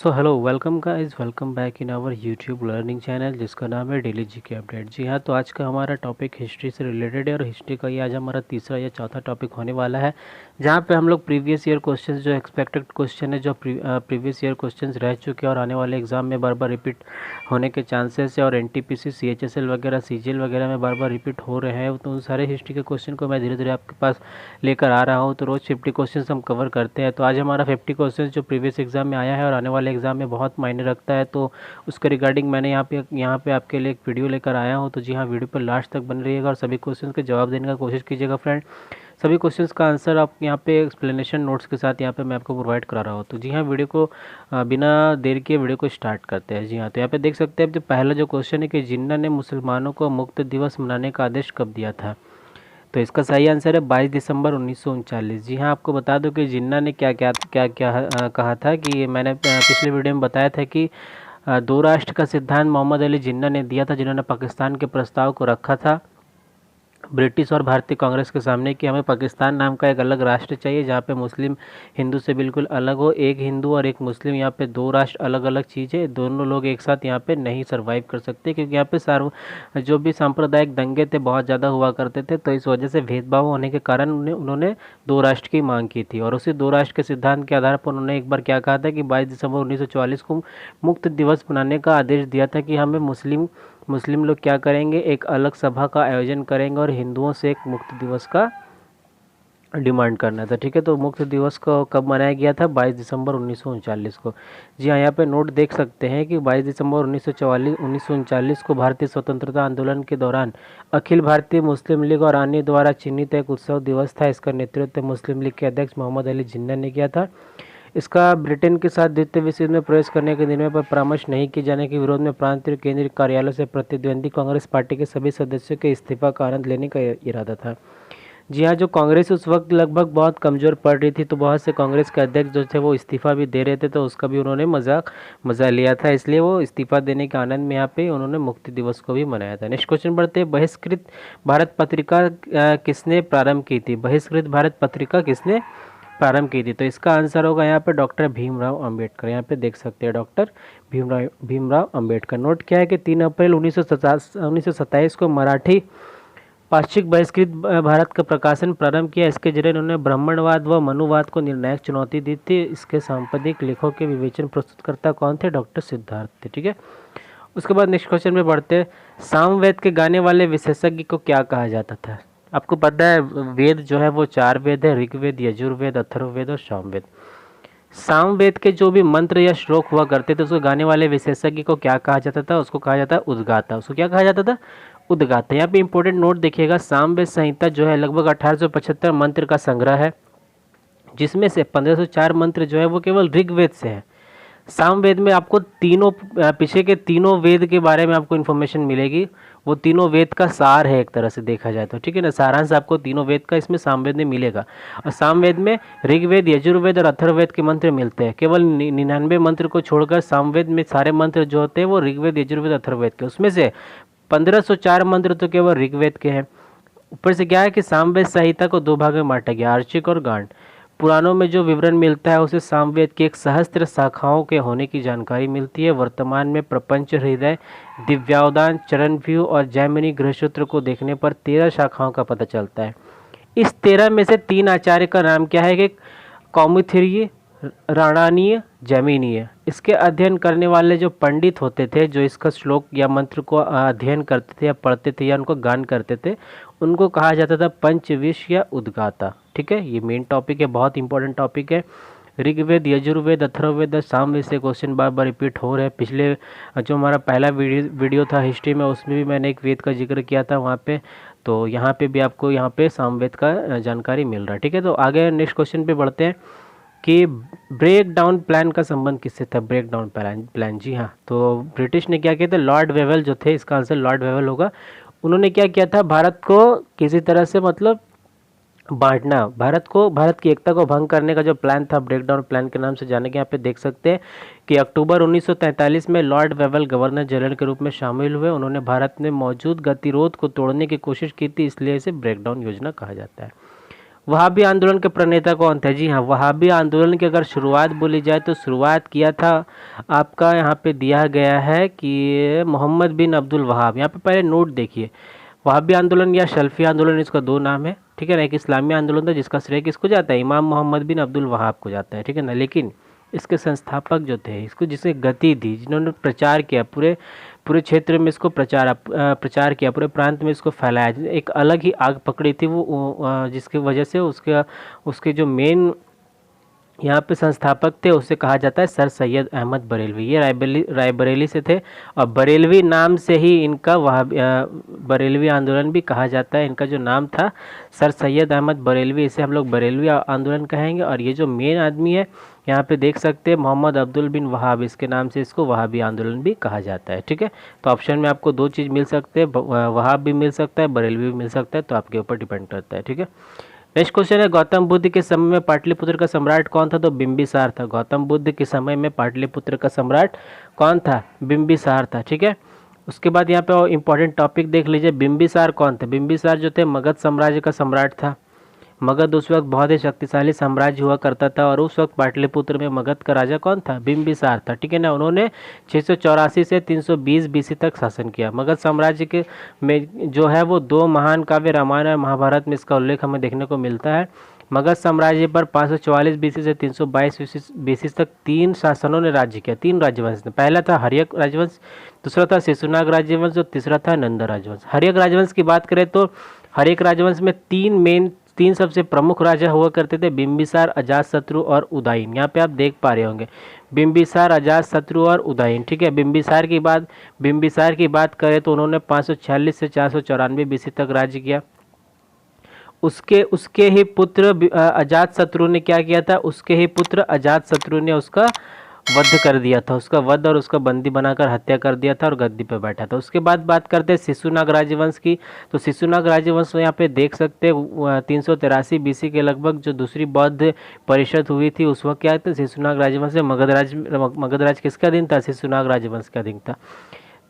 So hello welcome guys, welcome back in our YouTube learning channel जिसका नाम है daily GK update. जी हाँ, तो आज का हमारा टॉपिक हिस्ट्री से रिलेटेड है और हिस्ट्री का ये आज हमारा तीसरा या चौथा टॉपिक होने वाला है, जहाँ पे हम लोग प्रीवियस ईयर क्वेश्चंस जो एक्सपेक्टेड क्वेश्चन है, जो प्रीवियस ईयर क्वेश्चंस रह चुके हैं और आने वाले एग्जाम में बार बार रिपीट होने के चांसेस है और एनटीपीसी सीएचएसएल वगैरह सीजीएल वगैरह में बार बार रिपीट हो रहे हैं, तो उन सारे हिस्ट्री के क्वेश्चन को मैं धीरे धीरे आपके पास लेकर आ रहा हूँ। तो रोज़ 50 क्वेश्चन हम कवर करते हैं। तो आज हमारा 50 क्वेश्चन जो प्रीवियस एग्जाम में आया है और आने वाले एग्जाम में बहुत मायने रखता है, तो उसके रिगार्डिंग मैंने यहाँ पे आपके लिए एक वीडियो लेकर आया हूँ। तो जी हाँ, वीडियो पर लास्ट तक बन रहिएगा और सभी क्वेश्चन के जवाब देने का कोशिश कीजिएगा फ्रेंड। सभी क्वेश्चंस का आंसर आप यहाँ पे एक्सप्लेनेशन नोट्स के साथ यहाँ पे मैं आपको प्रोवाइड करा रहा हूँ। तो जी हाँ, वीडियो को बिना देर किए वीडियो को स्टार्ट करते हैं। जी हाँ, तो यहाँ पे देख सकते हैं जो पहला जो क्वेश्चन है कि जिन्ना ने मुसलमानों को मुक्त दिवस मनाने का आदेश कब दिया था। तो इसका सही आंसर है 22 दिसंबर 1939। जी हाँ, आपको बता दूं कि जिन्ना ने क्या क्या क्या क्या कहा था कि मैंने पिछले वीडियो में बताया था कि दो राष्ट्र का सिद्धांत मोहम्मद अली जिन्ना ने दिया था, जिन्होंने पाकिस्तान के प्रस्ताव को रखा था ब्रिटिश और भारतीय कांग्रेस के सामने कि हमें पाकिस्तान नाम का एक अलग राष्ट्र चाहिए जहाँ पे मुस्लिम हिंदू से बिल्कुल अलग हो। एक हिंदू और एक मुस्लिम, यहाँ पे दो राष्ट्र अलग अलग चीज़ें, दोनों लोग एक साथ यहाँ पे नहीं सरवाइव कर सकते, क्योंकि यहाँ पे जो भी सांप्रदायिक दंगे थे बहुत ज़्यादा हुआ करते थे। तो इस वजह से भेदभाव होने के कारण उन्होंने दो राष्ट्र की मांग की थी और उसी दो राष्ट्र के सिद्धांत के आधार पर उन्होंने एक बार क्या कहा था कि 22 दिसंबर 1944 को मुक्त दिवस मनाने का आदेश दिया था कि हमें मुस्लिम लोग क्या करेंगे, एक अलग सभा का आयोजन करेंगे और हिंदुओं से एक मुक्त दिवस का डिमांड करना था। ठीक है, तो मुक्त दिवस को कब मनाया गया था? 22 दिसंबर 1939 को। जी हाँ, यहाँ पे नोट देख सकते हैं कि 22 दिसंबर 1939 को भारतीय स्वतंत्रता आंदोलन के दौरान अखिल भारतीय मुस्लिम लीग और अन्य द्वारा चिन्हित एक उत्सव दिवस था। इसका नेतृत्व मुस्लिम लीग के अध्यक्ष मोहम्मद अली जिन्ना ने किया था। इसका ब्रिटेन के साथ द्वितीय विश्व युद्ध में प्रवेश करने के निर्णय पर परामर्श नहीं किए जाने के विरोध में प्रांतीय केंद्रीय कार्यालय से प्रतिद्वंदी कांग्रेस पार्टी के सभी सदस्यों के इस्तीफा का आनंद लेने का इरादा था। जी हाँ, जो कांग्रेस उस वक्त लगभग बहुत कमज़ोर पड़ रही थी, तो बहुत से कांग्रेस के अध्यक्ष जो थे वो इस्तीफा भी दे रहे थे, तो उसका भी उन्होंने मज़ा लिया था, इसलिए वो इस्तीफा देने के आनंद में यहाँ पे उन्होंने मुक्ति दिवस को भी मनाया था। नेक्स्ट क्वेश्चन बढ़ते हैं, बहिष्कृत भारत पत्रिका किसने प्रारंभ की थी? बहिष्कृत भारत पत्रिका किसने प्रारंभ की थी? तो इसका आंसर होगा यहाँ पे डॉक्टर भीमराव अंबेडकर। यहाँ पे देख सकते हैं डॉक्टर भीमराव अंबेडकर। नोट क्या है कि 3 अप्रैल 1927 को मराठी पाक्षिक बहिष्कृत भारत का प्रकाशन प्रारंभ किया। इसके जरिए उन्होंने ब्राह्मणवाद व मनुवाद को निर्णायक चुनौती दी थी। इसके सांप्रदायिक लेखों के विवेचन प्रस्तुतकर्ता कौन थे? डॉक्टर सिद्धार्थ थे। ठीक है, उसके बाद नेक्स्ट क्वेश्चन में बढ़ते हैं, सामवेद के गाने वाले विशेषज्ञ को क्या कहा जाता था? आपको पता है वेद जो है वो 4 वेद है, ऋग्वेद, यजुर्वेद, अथर्ववेद और सामवेद। सामवेद के जो भी मंत्र या श्लोक हुआ करते थे उसको गाने वाले विशेषज्ञ को क्या कहा जाता था? उसको कहा जाता है उद्गाता। उसको क्या कहा जाता था? उद्गाता। यहाँ पे इंपॉर्टेंट नोट देखिएगा, सामवेद संहिता जो है लगभग 1875 मंत्र का संग्रह है, जिसमें से 1504 मंत्र जो है वो केवल ऋग्वेद से है। सामवेद में आपको तीनों पीछे के तीनों वेद के बारे में आपको इन्फॉर्मेशन मिलेगी। वो तीनों वेद का सार है एक तरह से देखा जाए तो, ठीक है ना, सारांश आपको तीनों वेद का इसमें सामवेद में मिलेगा। और सामवेद में ऋग्वेद, यजुर्वेद और अथर्ववेद के मंत्र मिलते हैं। केवल 99 मंत्र को छोड़कर सामवेद में सारे मंत्र जो होते हैं वो ऋग्वेद, यजुर्वेद, अथर्ववेद के, उसमें से 1504 मंत्र तो केवल ऋग्वेद के हैं। ऊपर से क्या है कि सामवेद संहिता को 2 भाग में बांटा गया, आर्चिक और गांड। पुराणों में जो विवरण मिलता है उसे सामवेद की एक सहस्त्र शाखाओं के होने की जानकारी मिलती है। वर्तमान में प्रपंच हृदय, दिव्यावदान, चरणव्यूह और जैमिनी गृहसूत्र को देखने पर 13 शाखाओं का पता चलता है। इस 13 में से 3 आचार्य का नाम क्या है कि कौमुथिरीय, राणानीय, जैमिनीय। इसके अध्ययन करने वाले जो पंडित होते थे, जो इसका श्लोक या मंत्र को अध्ययन करते थे या पढ़ते थे या उनको गान करते थे, उनको कहा जाता था पंचविश या उद्गाता। ठीक है, ये मेन टॉपिक है, बहुत इंपॉर्टेंट टॉपिक है। ऋग्वेद, यजुर्वेद, अथर्ववेद, सामवेद से क्वेश्चन बार बार रिपीट हो रहे हैं। पिछले जो हमारा पहला वीडियो था हिस्ट्री में, उसमें भी मैंने एक वेद का जिक्र किया था वहाँ पे, तो यहाँ पे भी आपको यहाँ पे सामवेद का जानकारी मिल रहा है। ठीक है, तो आगे नेक्स्ट क्वेश्चन पे बढ़ते हैं कि ब्रेक डाउन प्लान का संबंध किससे था? ब्रेक डाउन प्लान, जी हाँ, तो ब्रिटिश ने क्या किया था? लॉर्ड वेवल जो थे, इसका आंसर लॉर्ड वेवल होगा। उन्होंने क्या किया था? भारत को किसी तरह से मतलब बांटना, भारत की एकता को भंग करने का जो प्लान था, ब्रेक डाउन प्लान के नाम से जाने के, यहाँ पे देख सकते हैं कि अक्टूबर 1943 में लॉर्ड वेवल गवर्नर जनरल के रूप में शामिल हुए। उन्होंने भारत में मौजूद गतिरोध को तोड़ने की कोशिश की थी, इसलिए इसे ब्रेक डाउन योजना कहा जाता है। वहाबी आंदोलन के प्रणेता कौन थे? जी हाँ, वहाबी आंदोलन की अगर शुरुआत बोली जाए तो शुरुआत किया था, आपका यहाँ पे दिया गया है कि मोहम्मद बिन अब्दुल वहाब। यहाँ पे पहले नोट देखिए, वहाबी आंदोलन या शल्फी आंदोलन, इसका दो नाम है, ठीक है ना। एक इस्लामी आंदोलन था जिसका श्रेय किसको जाता है? इमाम मोहम्मद बिन अब्दुल वहाब को जाता है, ठीक है ना। लेकिन इसके संस्थापक जो थे, इसको जिसे गति दी, जिन्होंने प्रचार किया, पूरे पूरे क्षेत्र में इसको प्रचार किया, पूरे प्रांत में इसको फैलाया, एक अलग ही आग पकड़ी थी जिसकी वजह से उसके उसके जो मेन यहाँ पे संस्थापक थे उसे कहा जाता है सर सैयद अहमद बरेलवी। ये रायबरेली से थे और बरेलवी नाम से ही इनका बरेलवी आंदोलन भी कहा जाता है। इनका जो नाम था सर सैयद अहमद बरेलवी, इसे हम लोग बरेलवी आंदोलन कहेंगे। और ये जो मेन आदमी है यहाँ पे देख सकते हैं, मोहम्मद अब्दुल बिन वहाब, इसके नाम से इसको वहाबी आंदोलन भी कहा जाता है, ठीक है। तो ऑप्शन में आपको दो चीज़ मिल सकते हैं, वहाब भी मिल सकता है, बरेलवी भी मिल सकता है, तो आपके ऊपर डिपेंड करता है, ठीक है। नेक्स्ट क्वेश्चन है, गौतम बुद्ध के समय में पाटलिपुत्र का सम्राट कौन था? तो बिंबिसार था। गौतम बुद्ध के समय में पाटलिपुत्र का सम्राट कौन था? बिंबिसार था, ठीक है। उसके बाद यहाँ पे इंपॉर्टेंट टॉपिक देख लीजिए, बिंबिसार कौन थे? बिंबिसार जो थे मगध साम्राज्य का सम्राट था। मगध उस वक्त बहुत ही शक्तिशाली साम्राज्य हुआ करता था और उस वक्त पाटलिपुत्र में मगध का राजा कौन था? बिंबिसार था, ठीक है ना। उन्होंने 684 से 320 बीसी तक शासन किया। मगध साम्राज्य के में जो है वो दो महान काव्य रामायण और महाभारत में इसका उल्लेख हमें देखने को मिलता है। मगध साम्राज्य पर 544 बीसी से 322 बीसी तक तीन शासनों ने राज्य किया, तीन राजवंश ने। पहला था हर्यक राजवंश, दूसरा था शिशुनाग राजवंश और तीसरा था नंद राजवंश। हर्यक राजवंश की बात करें तो हर्यक राजवंश में तीन सबसे प्रमुख राजा हुआ करते थे, बिंबिसार, अजातशत्रु और उदयन। यहाँ पे आप देख पा रहे होंगे बिंबिसार, अजातशत्रु और उदयन, ठीक है। बिंबिसार की बात करें तो उन्होंने 546 से 494 बीसी तक राज्य किया। उसके ही पुत्र अजातशत्रु ने क्या किया था? उसके ही पुत्र अजातशत्रु ने उसका वध कर दिया था, उसका वध और उसका बंदी बनाकर हत्या कर दिया था और गद्दी पर बैठा था। उसके बाद बात करते हैं शिशुनाग राजवंश की। तो शिशुनाग राजवंश यहाँ पे देख सकते हैं 383 बीसी के लगभग जो दूसरी बौद्ध परिषद हुई थी उस वक्त क्या था? शिशुनाग राजवंश से मगध राज किसका दिन था? शिशुनाग राजवंश का दिन था।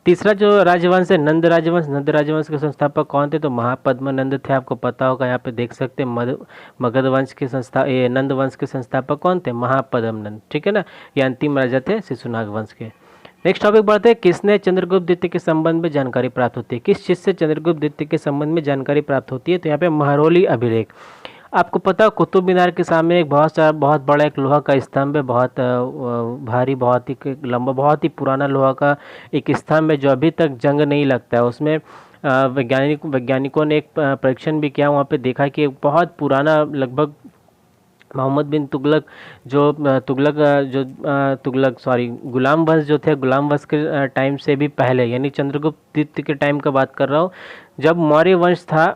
तीसरा जो राजवंश है नंद राजवंश। नंद राजवंश के संस्थापक कौन थे? तो महापद्मनंद थे, आपको पता होगा। यहाँ पे देख सकते हैं मगध वंश के नंद वंश के संस्थापक कौन थे? महापद्मनंद, ठीक है ना। ये अंतिम राजा थे शिशुनाग वंश के। नेक्स्ट टॉपिक बढ़ते हैं, किसने चंद्रगुप्त द्वितीय के संबंध में जानकारी प्राप्त होती है? किस चीज से चंद्रगुप्त द्वितीय के संबंध में जानकारी प्राप्त होती है? तो यहाँ पे महरौली अभिलेख। आपको पता है कुतुब मीनार के सामने एक बहुत बड़ा एक लोहा का स्तंभ है, बहुत भारी, बहुत ही लंबा, बहुत ही पुराना लोहा का एक स्तंभ है जो अभी तक जंग नहीं लगता है। उसमें वैज्ञानिकों ने एक परीक्षण भी किया, वहाँ पे देखा कि एक बहुत पुराना, लगभग मोहम्मद बिन तुगलक गुलाम वंश जो थे, गुलाम वंश के टाइम से भी पहले, यानी चंद्रगुप्त द्वितीय के टाइम का बात कर रहा हूँ, जब मौर्य वंश था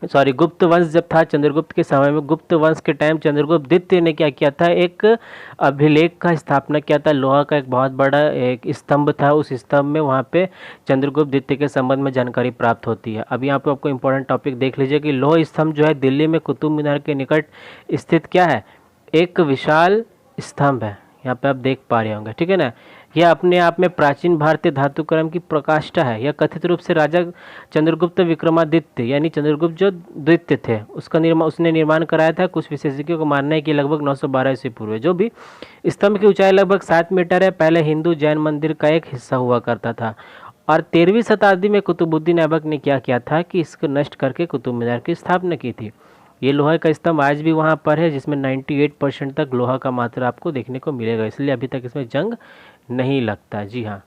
गुप्त वंश जब था चंद्रगुप्त के समय में, गुप्त वंश के टाइम चंद्रगुप्त द्वितीय ने क्या किया था? एक अभिलेख का स्थापना किया था। लोहा का एक बहुत बड़ा एक स्तंभ था, उस स्तंभ में वहाँ पे चंद्रगुप्त द्वितीय के संबंध में जानकारी प्राप्त होती है। अब यहाँ पे आपको इंपॉर्टेंट टॉपिक देख लीजिए कि लोह स्तंभ जो है दिल्ली में कुतुब मीनार के निकट स्थित क्या है? एक विशाल स्तंभ है, यहाँ पे आप देख पा रहे होंगे, ठीक है ना। यह अपने आप में प्राचीन भारतीय धातुक्रम की प्रकाष्ठा है। यह कथित रूप से राजा चंद्रगुप्त विक्रमादित्य यानी चंद्रगुप्त जो द्वितीय थे उसने निर्माण कराया था। कुछ विशेषज्ञों को मानना है कि लगभग 912 ईस्वी पूर्व। जो भी स्तंभ की ऊंचाई लगभग 7 मीटर है। पहले हिंदू जैन मंदिर का एक हिस्सा हुआ करता था और 13वीं शताब्दी में कुतुबुद्दीन ऐबक ने क्या किया था कि इसको नष्ट करके कुतुब मीनार की स्थापना की थी। ये लोहा का स्तंभ आज भी वहाँ पर है, जिसमें 98% तक लोहा का मात्रा आपको देखने को मिलेगा, इसलिए अभी तक इसमें जंग नहीं लगता। जी हाँ।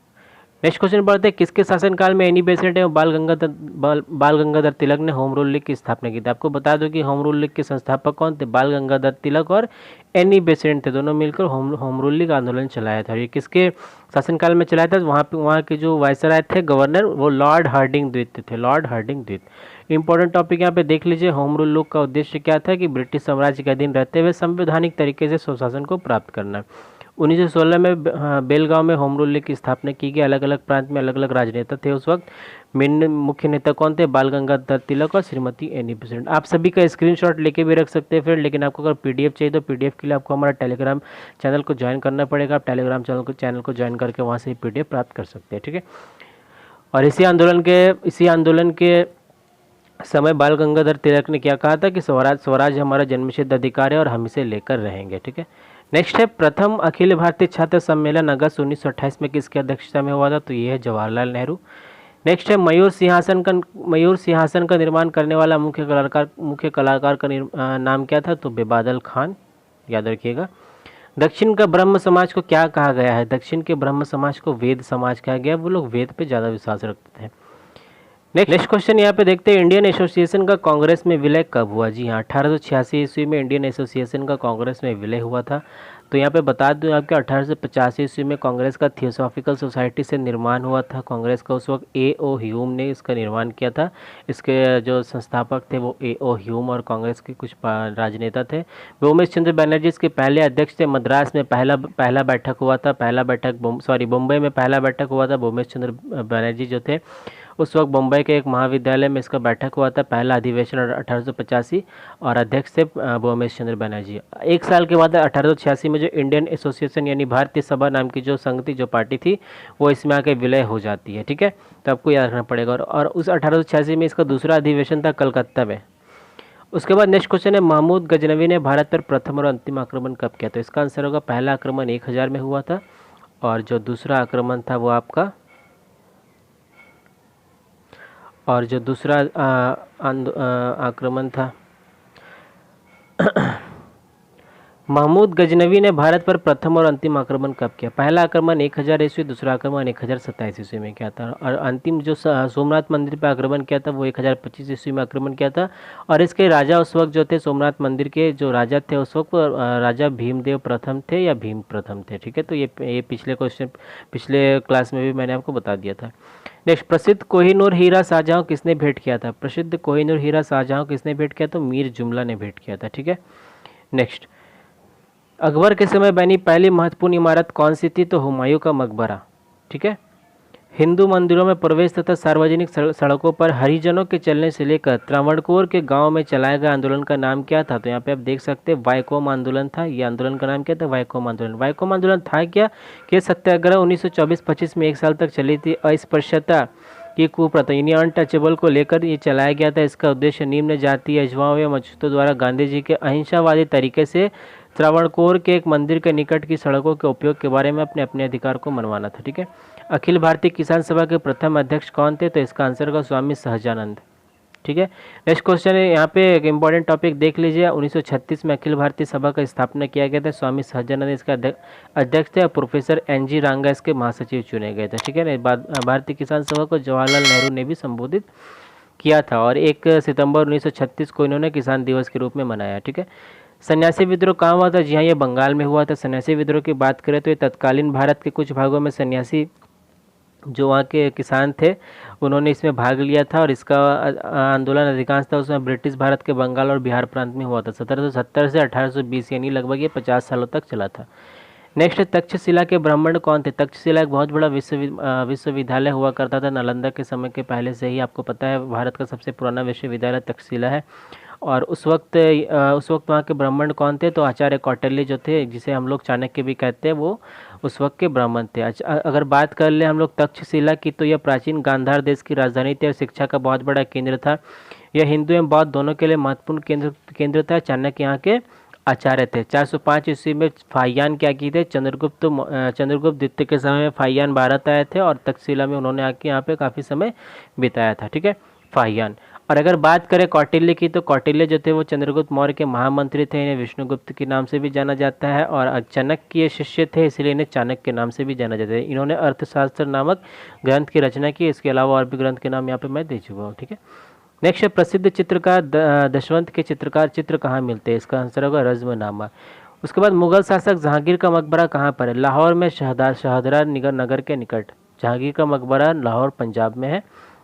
नेक्स्ट क्वेश्चन बढ़ते हैं, किसके शासनकाल में एनी बेसेंट एवं बाल गंगाधर तिलक ने होम रूल लीग की स्थापना की थी? आपको बता दो कि होम रूल लीग के संस्थापक कौन थे? बाल गंगाधर तिलक और एनी बेसेंट थे, दोनों मिलकर होम रूल लीग आंदोलन चलाया था। ये किसके शासनकाल में चलाया था? वहाँ के जो वायसराय थे, गवर्नर, वो लॉर्ड हार्डिंग द्वितीय थे, लॉर्ड हार्डिंग द्वितीय। इंपॉर्टेंट टॉपिक यहाँ पे देख लीजिए, होम रूल लीग का उद्देश्य क्या था कि ब्रिटिश साम्राज्य के अधीन रहते हुए संवैधानिक तरीके से स्वशासन को प्राप्त करना। 1916 में बेलगांव में होम रूल लीग की स्थापना की गई। अलग अलग प्रांत में अलग अलग राजनेता थे उस वक्त। मेन मुख्य नेता कौन थे? बाल गंगाधर तिलक और श्रीमती एनी बेसेंट। आप सभी का स्क्रीनशॉट लेके भी रख सकते हैं फ्रेंड, लेकिन आपको अगर पीडीएफ चाहिए तो पीडीएफ के लिए आपको हमारा टेलीग्राम चैनल को ज्वाइन करना पड़ेगा। आप टेलीग्राम चैनल को ज्वाइन करके वहाँ से पीडीएफ प्राप्त कर सकते हैं, ठीक है। और इसी आंदोलन के समय बाल गंगाधर तिलक ने क्या कहा था कि स्वराज स्वराज हमारा जन्मसिद्ध अधिकार है और हम इसे लेकर रहेंगे। ठीक है। नेक्स्ट है प्रथम अखिल भारतीय छात्र सम्मेलन अगस्त 1928 में किसकी अध्यक्षता में हुआ था? तो ये है जवाहरलाल नेहरू। नेक्स्ट है मयूर सिंहासन का निर्माण करने वाला मुख्य कलाकार का नाम क्या था? तो बेबादल खान, याद रखिएगा। दक्षिण का ब्रह्म समाज को क्या कहा गया है? दक्षिण के ब्रह्म समाज को वेद समाज कहा गया। वो लोग वेद पे ज़्यादा विश्वास रखते थे। नेक्स्ट क्वेश्चन यहाँ पे देखते हैं, इंडियन एसोसिएशन का कांग्रेस में विलय कब हुआ? जी हाँ, 1886 ईस्वी में इंडियन एसोसिएशन का कांग्रेस में विलय हुआ था। तो यहाँ पे बता दूं आपके 1885 ईस्वी में कांग्रेस का थियोसॉफिकल सोसाइटी से निर्माण हुआ था। कांग्रेस का उस वक्त A.O. ह्यूम ने इसका निर्माण किया था। इसके जो संस्थापक थे वो A.O. ह्यूम और कांग्रेस के कुछ राजनेता थे। भूमेश चंद्र बनर्जी इसके पहले अध्यक्ष थे। मद्रास में पहला बैठक हुआ था। मुंबई में पहला बैठक हुआ था। भूमेश चंद्र बनर्जी जो थे उस वक्त मुंबई के एक महाविद्यालय में इसका बैठक हुआ था। पहला अधिवेशन 1885 और अध्यक्ष थे भूमेश चंद्र बनर्जी। एक साल के बाद 1886 में जो इंडियन एसोसिएशन यानी भारतीय सभा नाम की जो संघ थी, जो पार्टी थी, वो इसमें आके विलय हो जाती है। ठीक है, तो आपको याद रखना पड़ेगा। और उस 1886 में इसका दूसरा अधिवेशन था कलकत्ता में। उसके बाद नेक्स्ट क्वेश्चन है, महमूद गजनवी ने भारत पर प्रथम और अंतिम आक्रमण कब किया? तो इसका आंसर होगा पहला आक्रमण 1000 में हुआ था और जो दूसरा आक्रमण था वो आपका आक्रमण था महमूद गजनवी ने भारत पर प्रथम और अंतिम आक्रमण कब किया? पहला आक्रमण 1000 ईस्वी, दूसरा आक्रमण 1027 ईस्वी में किया था। और अंतिम जो सोमनाथ मंदिर पर आक्रमण किया था वो 1025 ईस्वी में आक्रमण किया था। और इसके राजा उस वक्त जो थे, सोमनाथ मंदिर के जो राजा थे उस वक्त, राजा भीमदेव प्रथम थे या भीम प्रथम थे। ठीक है, तो ये पिछले क्लास में भी मैंने आपको बता दिया था। नेक्स्ट, प्रसिद्ध कोहिनूर हीरा शाहजहां किसने भेंट किया था? प्रसिद्ध कोहिनूर हीरा शाहजहां किसने भेंट किया? तो मीर जुमला ने भेंट किया था। ठीक है। नेक्स्ट, अकबर के समय बनी पहली महत्वपूर्ण इमारत कौन सी थी? तो हुमायूं का मकबरा। ठीक है। हिंदू मंदिरों में प्रवेश तथा सार्वजनिक सड़कों पर हरिजनों के चलने से लेकर त्रावणकोर के गांव में चलाए गए आंदोलन का नाम क्या था? तो यहाँ पे आप देख सकते हैं वाइकोम आंदोलन था। ये आंदोलन का नाम क्या था? वाइकोम आंदोलन। वाइकोम आंदोलन था क्या कि सत्याग्रह 1924-25 में 1 साल तक चली थी। अस्पृश्यता की कुप्रथा यानी अनटचेबल को लेकर ये चलाया गया था। इसका उद्देश्य निम्न जाति अजवाओं या मछुतों द्वारा गांधी जी के अहिंसावादी तरीके से त्रावणकोर के एक मंदिर के निकट की सड़कों के उपयोग के बारे में अपने अधिकार को मनवाना था। ठीक है। अखिल भारतीय किसान सभा के प्रथम अध्यक्ष कौन थे? तो इसका आंसर होगा स्वामी सहजानंद। ठीक है। नेक्स्ट क्वेश्चन है, यहाँ पे एक इंपॉर्टेंट टॉपिक देख लीजिए। 1936 में अखिल भारतीय सभा का स्थापना किया गया था। स्वामी सहजानंद इसका अध्यक्ष थे और प्रोफेसर NG रांगा इसके महासचिव चुने गए थे। ठीक है। भारतीय किसान सभा को जवाहरलाल नेहरू ने भी संबोधित किया था और 1 सितंबर 1936 को इन्होंने किसान दिवस के रूप में मनाया। ठीक है। सन्यासी विद्रोह कहाँ हुआ था? जी हाँ, ये बंगाल में हुआ था। सन्यासी विद्रोह की बात करें तो ये तत्कालीन भारत के कुछ भागों में सन्यासी जो वहाँ के किसान थे उन्होंने इसमें भाग लिया था और इसका आंदोलन अधिकांश था उसमें ब्रिटिश भारत के बंगाल और बिहार प्रांत में हुआ था। 1770 से 1820 यानी लगभग ये 50 सालों तक चला था। नेक्स्ट, तक्षशिला के ब्राह्मण कौन थे? तक्षशिला एक बहुत बड़ा विश्वविद्यालय हुआ करता था नालंदा के समय के पहले से ही। आपको पता है भारत का सबसे पुराना विश्वविद्यालय तक्षशिला है। और उस वक्त वहाँ के ब्राह्मण कौन थे? तो आचार्य कौटिल्य जो थे, जिसे हम लोग चाणक्य भी कहते हैं, वो उस वक्त के ब्राह्मण थे। अगर बात कर ले हम लोग तक्षशिला की, तो यह प्राचीन गांधार देश की राजधानी थी और शिक्षा का बहुत बड़ा केंद्र था। यह हिंदू एवं बौद्ध दोनों के लिए महत्वपूर्ण केंद्र था। चाणक्य यहाँ के आचार्य थे। 405 ईस्वी में फाहियान क्या की थे? चंद्रगुप्त द्वितीय के समय में फाहियान भारत आए थे और तक्षशिला में उन्होंने आके यहाँ पे काफ़ी समय बिताया था। ठीक है, फाहियान। और अगर बात करें कौटिल्य की, तो कौटिल्य जो थे वो चंद्रगुप्त मौर्य के महामंत्री थे। इन्हें विष्णुगुप्त के नाम से भी जाना जाता है और चाणक्य शिष्य थे, इसलिए इन्हें चाणक्य के नाम से भी जाना जाता है। इन्होंने अर्थशास्त्र नामक ग्रंथ की रचना की। इसके अलावा और भी ग्रंथ के नाम यहाँ पे मैं दे चुका हूँ। ठीक है। नेक्स्ट, प्रसिद्ध चित्रकार दशवंत के चित्र कहाँ मिलते हैं? इसका आंसर होगा रज़्मनामा। उसके बाद मुगल शासक जहांगीर का मकबरा कहाँ पर है? लाहौर में शाहदरा नगर के निकट। जहांगीर का मकबरा लाहौर पंजाब में है,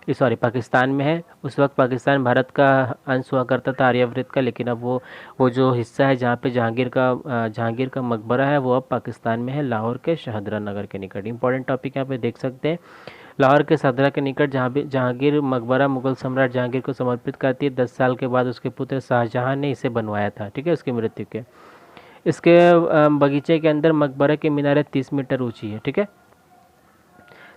पाकिस्तान में है। उस वक्त पाकिस्तान भारत का अंश हुआ करता था आर्यावर्त का, लेकिन अब वो जो हिस्सा है जहाँ पे जहांगीर का मकबरा है वो अब पाकिस्तान में है, लाहौर के शाहदरा नगर के निकट। इंपॉर्टेंट टॉपिक यहाँ पे देख सकते हैं। लाहौर के शाहदरा के निकट जहांगीर मकबरा मुगल सम्राट जहांगीर को समर्पित करती है। 10 साल के बाद उसके पुत्र शाहजहां ने इसे बनवाया था। ठीक है, उसकी मृत्यु के इसके बगीचे के अंदर मकबरे की मीनारें 30 मीटर ऊंची है। ठीक है।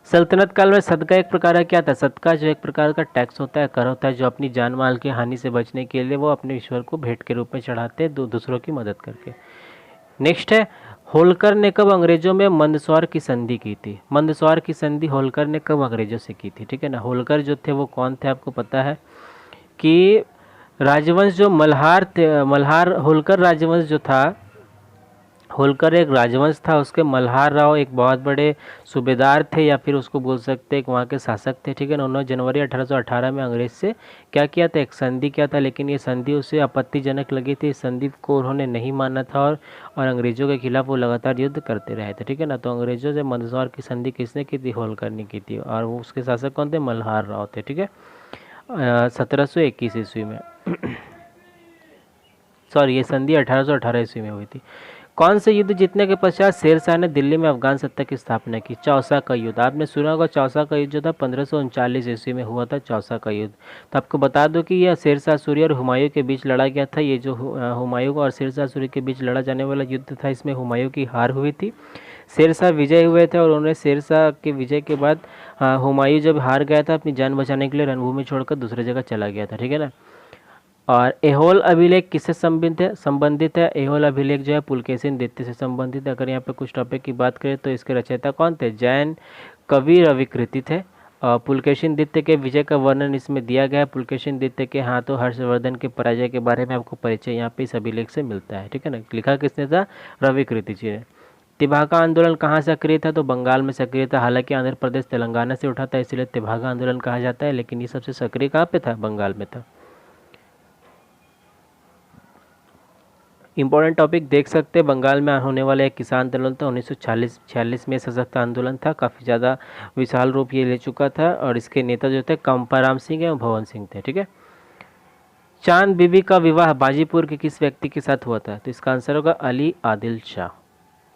सल्तनत काल में सदका एक प्रकार का क्या था? सदका जो एक प्रकार का टैक्स होता है, कर होता है, जो अपनी जान माल की हानि से बचने के लिए वो अपने ईश्वर को भेंट के रूप में चढ़ाते हैं दूसरों की मदद करके। नेक्स्ट है, होलकर ने कब अंग्रेजों में मंदसौर की संधि की थी? मंदसौर की संधि होलकर ने कब अंग्रेजों से की थी? ठीक है ना। होलकर जो थे वो कौन थे आपको पता है कि राजवंश जो मल्हार थे, मल्हार होलकर राजवंश जो था, होलकर एक राजवंश था, उसके मल्हार राव एक बहुत बड़े सूबेदार थे या फिर उसको बोल सकते हैं वहाँ के शासक थे। ठीक है ना। उन्होंने जनवरी 1818 में अंग्रेज से क्या किया था? एक संधि किया था, लेकिन ये संधि उसे आपत्तिजनक लगी थी। इस संधि को उन्होंने नहीं माना था और अंग्रेजों के खिलाफ वो लगातार युद्ध करते रहे थे। ठीक है ना। तो अंग्रेजों से मंदसौर की संधि किसने की थी? होलकर ने की थी। और वो उसके शासक कौन थे? मल्हार राव थे। ठीक है, 1721 ईस्वी में सॉरी, ये संधि 1818 ईस्वी में हुई थी। कौन से युद्ध जीतने के पश्चात शेरशाह ने दिल्ली में अफगान सत्ता की स्थापना की? चौसा का युद्ध। आपने सुना होगा चौसा का युद्ध जो था 1539 ईस्वी में हुआ था, चौसा का युद्ध। तो आपको बता दो कि यह शेरशाह सूरी और हुमायूं के बीच लड़ा गया था। ये जो हुमायूं और शेरशाह सूरी के बीच लड़ा जाने वाला युद्ध था, इसमें हुमायूं की हार हुई थी, शेरशाह विजय हुए थे। और उन्होंने शेरशाह के विजय के बाद हुमायूं जब हार गया था, अपनी जान बचाने के लिए रणभूमि छोड़कर दूसरी जगह चला गया था। ठीक है ना। और एहोल अभिलेख किससे संबंधित है? एहोल अभिलेख जो है पुलकेशिन द्वितीय से संबंधित है। अगर यहाँ पे कुछ टॉपिक की बात करें तो इसके रचयिता कौन थे? जैन कवि रविकृति थे। और पुलकेशिन द्वितीय के विजय का वर्णन इसमें दिया गया है। पुलकेशिन द्वितीय के हाथों हर्षवर्धन के पराजय के बारे में आपको परिचय यहाँ पे इस अभिलेख से मिलता है। ठीक है ना। लिखा किसने था? रविकृति जी ने। तिभागा आंदोलन कहाँ सक्रिय था? तो बंगाल में सक्रिय था। हालांकि आंध्र प्रदेश तेलंगाना से उठा था, इसलिए तिभागा आंदोलन कहा जाता है, लेकिन ये सबसे सक्रिय कहाँ पे था? बंगाल में था। इंपॉर्टेंट टॉपिक देख सकते हैं, बंगाल में होने वाला एक किसान आंदोलन था 1946 में, सशक्त आंदोलन था, काफ़ी ज़्यादा विशाल रूप ये ले चुका था। और इसके नेता जो थे कंपाराम सिंह एवं भवन सिंह थे। ठीक है। चांद बीबी का विवाह बाजीपुर के किस व्यक्ति के साथ हुआ था? तो इसका आंसर होगा अली आदिल शाह।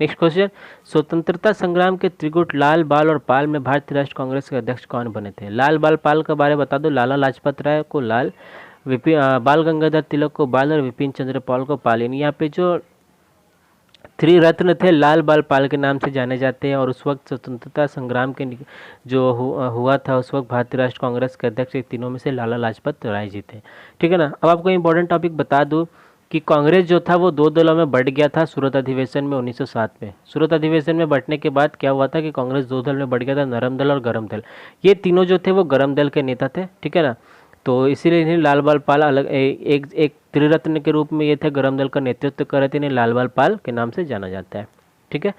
नेक्स्ट क्वेश्चन, स्वतंत्रता संग्राम के त्रिगुट लाल बाल और पाल में भारतीय राष्ट्रीय कांग्रेस के अध्यक्ष कौन बने थे? लाल बाल पाल के बारे में बता दो। लाला लाजपत राय को लाल, बाल गंगाधर तिलक को बाल और विपिन चंद्र पाल को पाल। यहाँ पे जो त्रिरत्न थे लाल बाल पाल के नाम से जाने जाते हैं। और उस वक्त स्वतंत्रता संग्राम के जो हुआ था, उस वक्त भारतीय राष्ट्रीय कांग्रेस के अध्यक्ष तीनों में से लाला लाजपत राय जी थे। ठीक है ना। अब आपको इंपॉर्टेंट टॉपिक बता दूं कि कांग्रेस जो था वो दो दलों में बढ़ गया था सूरत अधिवेशन में 1907 में। सूरत अधिवेशन में बढ़ने के बाद क्या हुआ था कि कांग्रेस दो दल में बढ़ गया था, नरम दल और गरम दल। ये तीनों जो थे वो गरम दल के नेता थे। ठीक है ना। तो इसीलिए इन्हें लाल बाल पाल अलग एक त्रिरत्न के रूप में ये थे, गरम दल का नेतृत्व कर रहे थे, इन्हें लाल बाल पाल के नाम से जाना जाता है। ठीक है।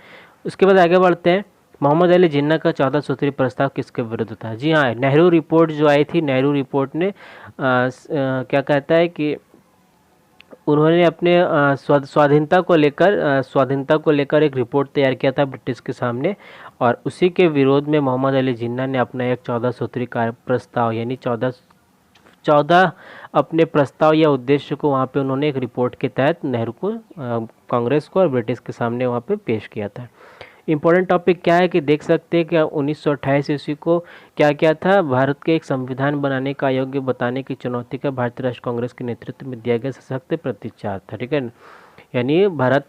उसके बाद आगे बढ़ते हैं। मोहम्मद अली जिन्ना का 14 सूत्री प्रस्ताव किसके विरुद्ध था? जी हाँ, नेहरू रिपोर्ट जो आई थी, नेहरू रिपोर्ट ने क्या कहता है कि उन्होंने अपने स्वाधीनता को लेकर एक रिपोर्ट तैयार किया था ब्रिटिश के सामने। और उसी के विरोध में मोहम्मद अली जिन्ना ने अपना एक 14 सूत्री कार्य प्रस्ताव यानी 14 अपने प्रस्ताव या उद्देश्य को वहाँ पे उन्होंने एक रिपोर्ट के तहत नेहरू को, कांग्रेस को और ब्रिटिश के सामने वहाँ पे पेश किया था। इंपॉर्टेंट टॉपिक क्या है कि देख सकते हैं कि 1928 ईस्वी को क्या किया था? भारत के एक संविधान बनाने का अयोग्य बताने की चुनौती का भारतीय राष्ट्रीय कांग्रेस के नेतृत्व में दिया गया सशक्त प्रतिचार था। ठीक है। यानी भारत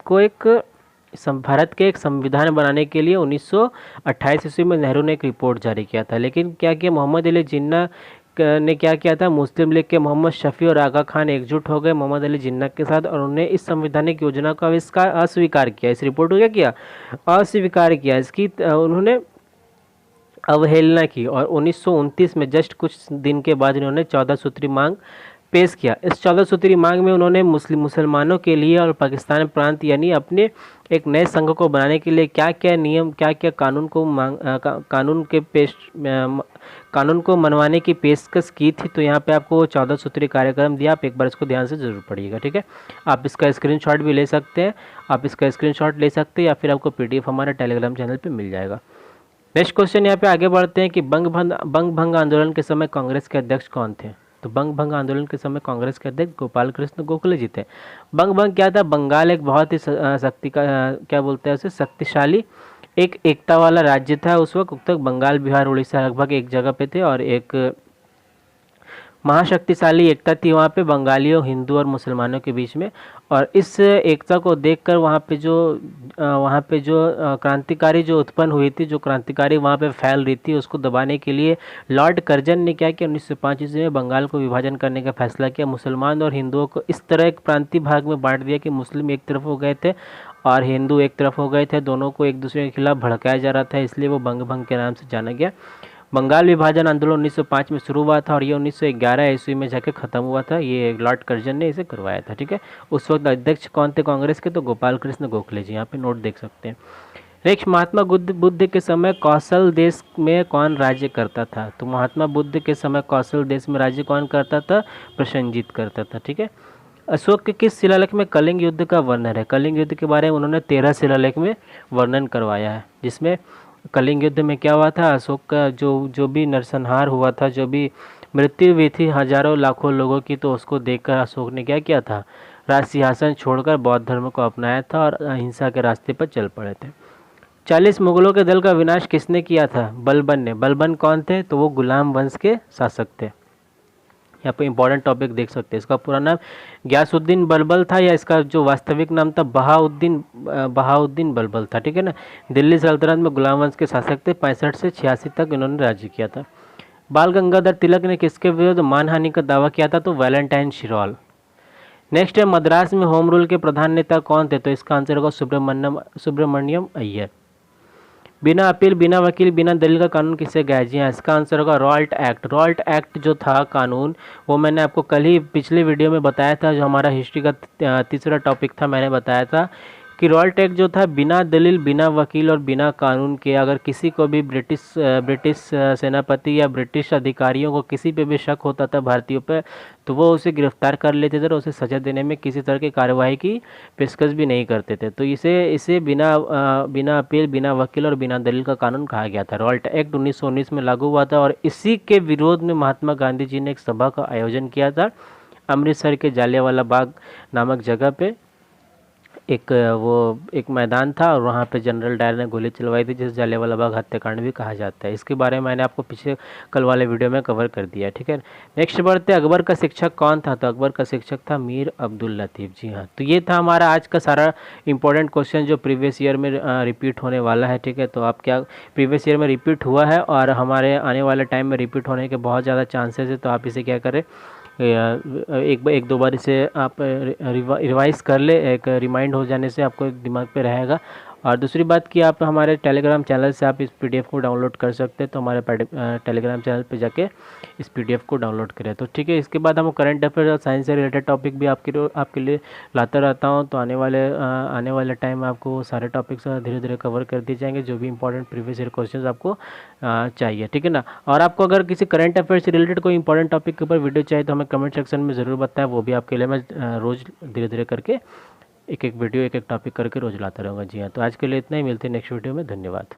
के एक संविधान बनाने के लिए 1928 ईस्वी में नेहरू ने एक रिपोर्ट जारी किया था। लेकिन क्या किया मोहम्मद अली जिन्ना ने क्या किया था? मुस्लिम लीग के मोहम्मद शफी और आगा खान एकजुट हो गए मोहम्मद अली जिन्ना के साथ और उन्होंने इस संवैधानिक योजना का अस्वीकार किया। इस रिपोर्ट को क्या किया? अस्वीकार किया। इसकी उन्होंने अवहेलना की। और 1929 में जस्ट कुछ दिन के बाद इन्होंने 14 सूत्री मांग पेश किया। इस 14 सूत्री मांग में उन्होंने मुसलमानों के लिए और पाकिस्तान प्रांत यानी अपने एक नए संघ को बनाने के लिए क्या क्या नियम, क्या क्या कानून को मनवाने की पेशकश की थी। तो यहाँ पे आपको 14 सूत्री कार्यक्रम दिया, आप एक बार इसको ध्यान से जरूर पढ़िएगा। ठीक है। आप इसका स्क्रीनशॉट भी ले सकते हैं, या फिर आपको PDF हमारे टेलीग्राम चैनल पे मिल जाएगा। नेक्स्ट क्वेश्चन यहाँ पे आगे बढ़ते हैं कि बंग भंग आंदोलन के समय कांग्रेस के अध्यक्ष कौन थे? तो बंग भंग आंदोलन के समय कांग्रेस के अध्यक्ष गोपाल कृष्ण गोखले जी थे। बंग भंग क्या था? बंगाल एक बहुत ही शक्तिशाली एक एकता वाला राज्य था उस वक्त। बंगाल, बिहार, उड़ीसा लगभग एक जगह पे थे और एक महाशक्तिशाली एकता थी वहाँ पे बंगालियों, हिंदू और मुसलमानों के बीच में। और इस एकता को देखकर वहाँ पे जो क्रांतिकारी जो उत्पन्न हुई थी, जो क्रांतिकारी वहाँ पे फैल रही थी, उसको दबाने के लिए लॉर्ड कर्जन ने क्या किया, 1905 ईस्वी में बंगाल को विभाजन करने का फैसला किया। मुसलमान और हिंदुओं को इस तरह एक प्रांतीय भाग में बांट दिया कि मुस्लिम एक तरफ हो गए थे और हिंदू एक तरफ हो गए थे। दोनों को एक दूसरे के खिलाफ भड़काया जा रहा था, इसलिए वो बंग भंग के नाम से जाना गया। बंगाल विभाजन आंदोलन 1905 में शुरू हुआ था और ये 1911 ईस्वी में जाके ख़त्म हुआ था। ये लॉर्ड कर्जन ने इसे करवाया था, ठीक है। उस वक्त अध्यक्ष कौन थे कांग्रेस के, तो गोपाल कृष्ण गोखले जी, यहाँ पे नोट देख सकते हैं। नेक्स्ट, महात्मा बुद्ध के समय कौशल देश में कौन राज्य करता था, तो महात्मा बुद्ध के समय कौशल देश में राज्य कौन करता था, प्रसेनजीत करता था, ठीक है। अशोक के किस शिलालेख में कलिंग युद्ध का वर्णन है, कलिंग युद्ध के बारे में उन्होंने 13 शिलालेख में वर्णन करवाया है, जिसमें कलिंग युद्ध में क्या हुआ था, अशोक का जो भी नरसंहार हुआ था, जो भी मृत्यु हुई थी हजारों लाखों लोगों की, तो उसको देखकर अशोक ने क्या किया था, राज सिंहासन छोड़कर बौद्ध धर्म को अपनाया था और अहिंसा के रास्ते पर चल पड़े थे। 40 मुगलों के दल का विनाश किसने किया था, बलबन ने। बलबन कौन थे, तो वो गुलाम वंश के शासक थे। यहाँ पे इंपॉर्टेंट टॉपिक देख सकते हैं। इसका पूरा नाम गयासुद्दीन बलबल था, या इसका जो वास्तविक नाम था बहाउद्दीन बलबल था, ठीक है ना। दिल्ली सल्तनत में गुलाम वंश के शासक थे। 65 से 86 तक इन्होंने राज्य किया था। बाल गंगाधर तिलक ने किसके विरुद्ध मानहानि का दावा किया था, तो वैलेंटाइन शिरोल। नेक्स्ट है, मद्रास में होम रूल के प्रधान नेता कौन थे, तो इसका आंसर होगा सुब्रमण्यम अय्यर। बिना अपील, बिना वकील, बिना दलील का कानून किसे गया, जी हाँ, इसका आंसर होगा रॉल्ट एक्ट। रॉल्ट एक्ट जो था कानून, वो मैंने आपको कल ही पिछले वीडियो में बताया था, जो हमारा हिस्ट्री का तीसरा टॉपिक था, मैंने बताया था कि रॉल्ट एक्ट जो था बिना दलील, बिना वकील और बिना कानून के अगर किसी को भी ब्रिटिश सेनापति या ब्रिटिश अधिकारियों को किसी पे भी शक होता था भारतीयों पे, तो वो उसे गिरफ्तार कर लेते थे और उसे सजा देने में किसी तरह की कार्यवाही की पेशकश भी नहीं करते थे। तो इसे बिना अपील, बिना वकील और बिना दलील का कानून कहा गया था। रॉल्ट एक्ट 1919 में लागू हुआ था और इसी के विरोध में महात्मा गांधी जी ने एक सभा का आयोजन किया था अमृतसर के जालियांवाला बाग नामक जगह पे। एक मैदान था और वहाँ पे जनरल डायर ने गोली चलवाई थी, जिसे जालियांवाला बाग हत्याकांड भी कहा जाता है। इसके बारे में मैंने आपको पिछले कल वाले वीडियो में कवर कर दिया, ठीक है। नेक्स्ट बढ़ते, अकबर का शिक्षक कौन था, तो अकबर का शिक्षक था मीर अब्दुल लतीफ़, जी हाँ। तो ये था हमारा आज का सारा इंपॉर्टेंट क्वेश्चन जो प्रीवियस ईयर में रिपीट होने वाला है, ठीक है। तो आप क्या प्रीवियस ईयर में रिपीट हुआ है और हमारे आने वाले टाइम में रिपीट होने के बहुत ज़्यादा चांसेस है, तो आप इसे क्या करें, एक दो बार इसे आप रिवाइज कर ले, एक रिमाइंड हो जाने से आपको दिमाग पे रहेगा। और दूसरी बात कि आप हमारे टेलीग्राम चैनल से आप इस पीडीएफ को डाउनलोड कर सकते हैं, तो हमारे टेलीग्राम चैनल पे जाके इस पीडीएफ को डाउनलोड करें, तो ठीक है। इसके बाद हम करंट अफेयर और साइंस से रिलेटेड टॉपिक भी आपके लिए लाता रहता हूँ, तो आने वाले टाइम में आपको सारे टॉपिक्स धीरे धीरे कवर कर दिए जाएंगे, जो भी इंपॉर्टेंट प्रीवियस ईयर क्वेश्चन आपको चाहिए, ठीक है ना। और आपको अगर किसी करंट अफेयर से रिलेटेड कोई इंपॉर्टेंट टॉपिक के ऊपर वीडियो चाहिए तो हमें कमेंट सेक्शन में ज़रूर बताएं, वो भी आपके लिए मैं रोज़ धीरे धीरे करके एक एक वीडियो, एक एक टॉपिक करके रोज लाता रहूँगा, जी हाँ। तो आज के लिए इतना ही, मिलते हैं नेक्स्ट वीडियो में, धन्यवाद।